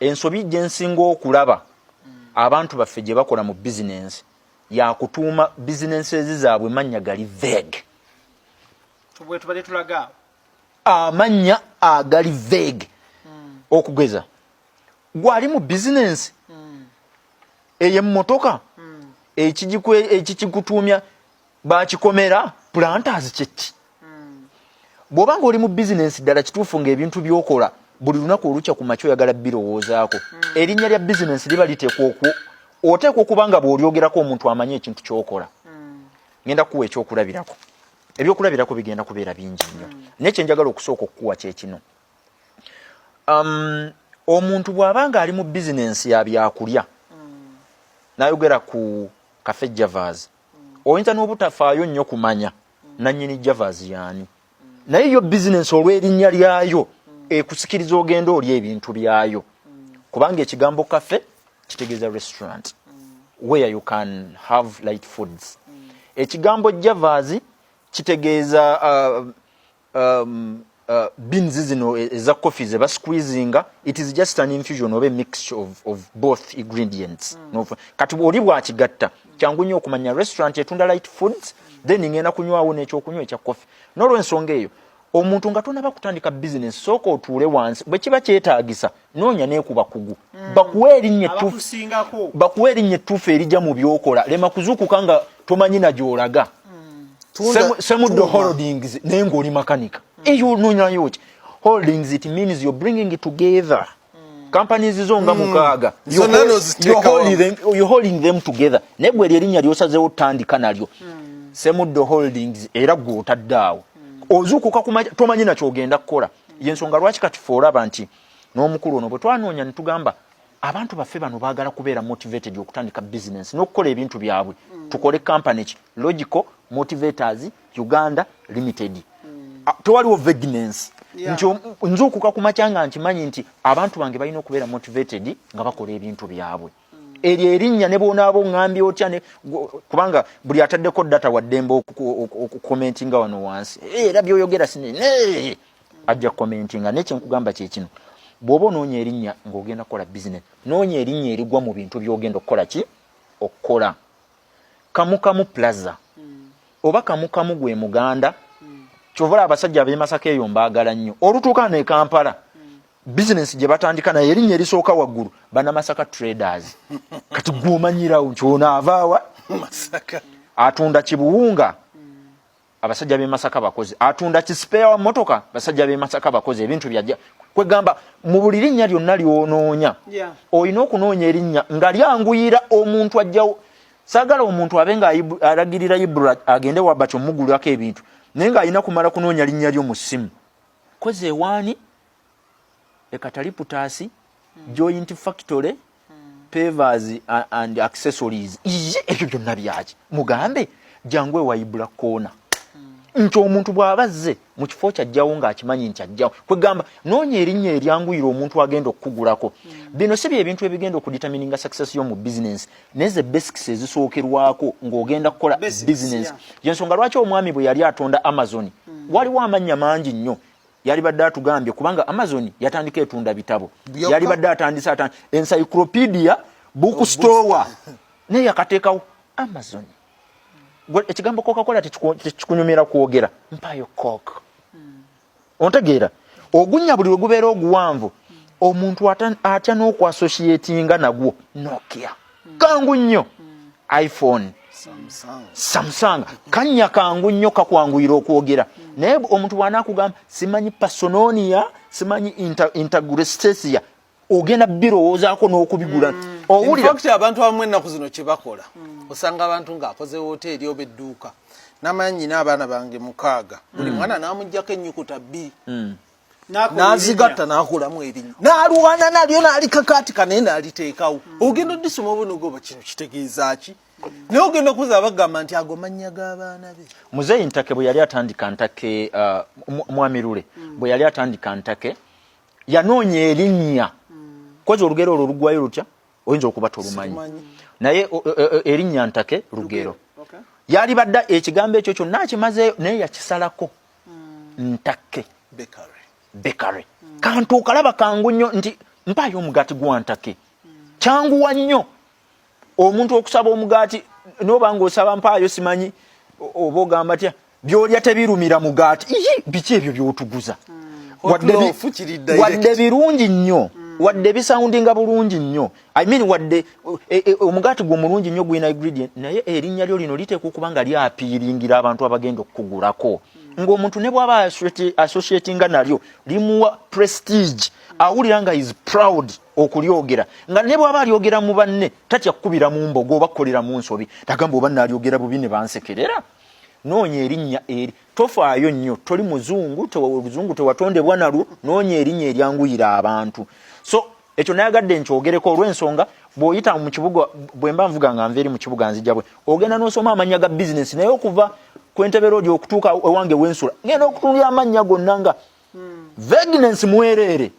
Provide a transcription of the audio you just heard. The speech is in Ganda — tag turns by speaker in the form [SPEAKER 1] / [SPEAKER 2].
[SPEAKER 1] ensobi gye nsinga okulaba abantu baffe gye bakola mu business ya kutuuma businesses zaabwe mannya gali vague.
[SPEAKER 2] Tubale tulaga
[SPEAKER 1] amanya agali vague. Okugeza gwali mu business ey'emmotoka ekikikutuumya bakikomera planters kyeki. Bw'obanga oli mu business ddala kituufu ng'ebintu by'okola buli lunaku olukya ku makya oyagala birowoozaako erinnya lya business liba liteekwa oteekwa okuba nga bw'olyogerako omuntu amanye ekintu ky'okola. Ngenda kuwa ekyokulabirako. Ebyokulabirako bigenda kubeera bingi nnyo. Naye kye njagala okusooka okukuwa kye kino. Omuntu bw'abanga ali mu business ya byakulya n'ayogera ku Cafe Javas oyinza n'obutafaayo nnyo kumanya nannyini Javas yaani. Naye yo business olw'erinnya lyayo ekusikiriza ogenda oli ebintu byayo. Kubanga ekigambo cafe kitegeeza restaurant where you can have light foods. Ekigambo Javas kitegeeza beans zino eza coffee ze basqueezinga. It is just an infusion of a mixture of both ingredients. Kati oli bwakigatta kyangu nnyo okumanya restaurant etunda light foods then ngenda kunywawo n'ekyokunywa ekya coffee. N'olw'ensonga eyo omuntu nga tonaba kutandika business sooka otuule wansi bwe kiba kyetaagisa noonya neekuba kugu bakuwa erinnya ettuufu erijja mu byokola lema kuzuukuka nga tomanyi na gy'olaga. Semuddo holdings naye ng'oli makanika eyo noonyayo ki holdings it means you're bringing it together. Companies zo nga mukaaga you're holding them together naye gwe erinnya lyosazeewo tandika nalyo Semuddo holdings era gwe otadde awo ozuukuka tomanyi nakyo ogenda kukola. Yensonga lwaki kati ffe olaba nti n'omukulu ono bwe twanoonya ne tugamba abantu baffe bano baagala kubeera motivated okutandika business n'okukola ebintu byabwe tukole company ki Logical Motivators Uganda Limited. Tewaliwo vagueness nti nzuukuka ku makya nga nkimanyi nti abantu bange balina okubeera motivated nga bakola ebintu byabwe. Eryo erinnya ne bonaabo ngambye otya kubanga buli ataddeko data waddembe okukomentinga wano wansi era byoyogera sinene ajja kukomentinga. Nekye nkugamba kye kino bw'oba onoonya erinnya ng'ogenda kukola business noonya erinnya erigwa mu bintu by'ogenda okukola ki okukola. Kamukamu Plaza oba Kamukamu gwe Muganda kyovola abasajja ab'e Masaka eyo mbaagala nnyo. Olutuuka ne Kampala business gye batandika naye erinnya erisooka waggulu Bannamasaka Traders. Kati gw'omanyirawo nti ono avaawa Masaka atunda kibuwunga abasajja b'e Masaka bakozi atunda kispare wa motoka basajja b'e Masaka bakozi ebintu byajja kwegamba mu buli linnya lyonna ly'onoonya olina okunoonya erinnya nga lyanguyira omuntu ajjawo. Saagala omuntu abe nga alagirira Ibra agende wabakyo mugulako ebintu naye ng'alina kumala kunoonya linnya lyo mu ssimu. Koze ewaani Ekataliputasi Joint Factory Pavers and Accessories ebyo byonna byaki mugambe jangu ewa Ibra Kona nti omuntu bw'abazze mu kifo kyajjawo ng'akimanyi nti ajjawo kwegamba noonya erinnya eryanguyira omuntu agenda okukugulako. Bino si byebintu ebigenda okuditamininga success yo mu business neze basics ezisookerwako ng'ogenda kukola business. Yensonga lwaki omwami bwe yali atonda Amazon waliwo amannya mangi nnyo yali badde atugambye kubanga Amazon yatandika etunda bitabo yali badde atandisa encyclopedia bookstore naye yakateekawo Amazon. Ekigambo Coca-Cola tekikunyumira kwogera mpayo Coke. Ontegeera ogunnya buli wegubeera oguwanvu omuntu atya n'okwassociatinga nagwo Nokia kangu nnyo iPhone Samsung kannya kangu nnyo kakwanguyira okwogera naye omuntu bw'anaakugamba simanyi Pasononia simanyi Integrastesia ogenda birowoozaako n'okubigula.
[SPEAKER 3] Owulira abantu abamu ennaku zino kye bakola osanga abantu ng'akoze hoteeri oba edduuka n'amanyi nyina abaana bange 6 buli mwana n'amuggyako ennyukuta 2 n'azigatta n'akolamu erinnya n'alwana nalyo n'alikakaatika naye n'aliteekawo. Ogenda oddisoma obunogoba kino kitegeeza ki naye ogenda okuza bagamba nti ago mannya g'abaana be.
[SPEAKER 1] Muzeeyi Ntake bwe yali atandika Ntake Mwami Lule bwe yali atandika Ntake yanoonya erinnya kozi olugero olwo lugwayo lutya oyinza okuba tolumanyi naye erinnya Ntake Lugero yali badda ekigambo ekyo kyonna akimazeeyo naye yakisalako Ntake Bakery kantu okalaba kangu nnyo nti mpayo omugaati gwantake kyanguwa nnyo omuntu okusaba omugaati nobanga osaba mpayo simanyi oba ogamba tya byolya tebirumira mugaati biki ebyo byotuguza wadde birungi nnyo wadde bisoundinga bulungi nnyo I mean wadde omugaati gwo mulungi nnyo gwina ingredient naye erinnya lyo lino liteekwa okuba nga lyapiiringira abantu abagenda okukugulako ng'omuntu ne bw'aba associatinga nalyo limuwa prestige awulira nga is proud okulyogera nga ne bw'aba alyogera mu banne tatya kukubira mu mbogo oba kukolera mu nsobi tagamba oba naalyogera bubi ne bansekerera noonya erinnya eri tofaayo nnyo toli muzungu oluzungu tewatondebwa nalwo noonya erinnya eryanguyira abantu so ekyo nayagadde nkyogereko olw'ensonga bw'oyita mu kibuga bwe mba nvuga nga nva eri mu kibuga nzija bwe ogenda n'osoma amannya ga bizinesi naye okuva kwentebero okutuuka ewange wensula ngenda okutunulya amannya gonna nga vagueness mwereere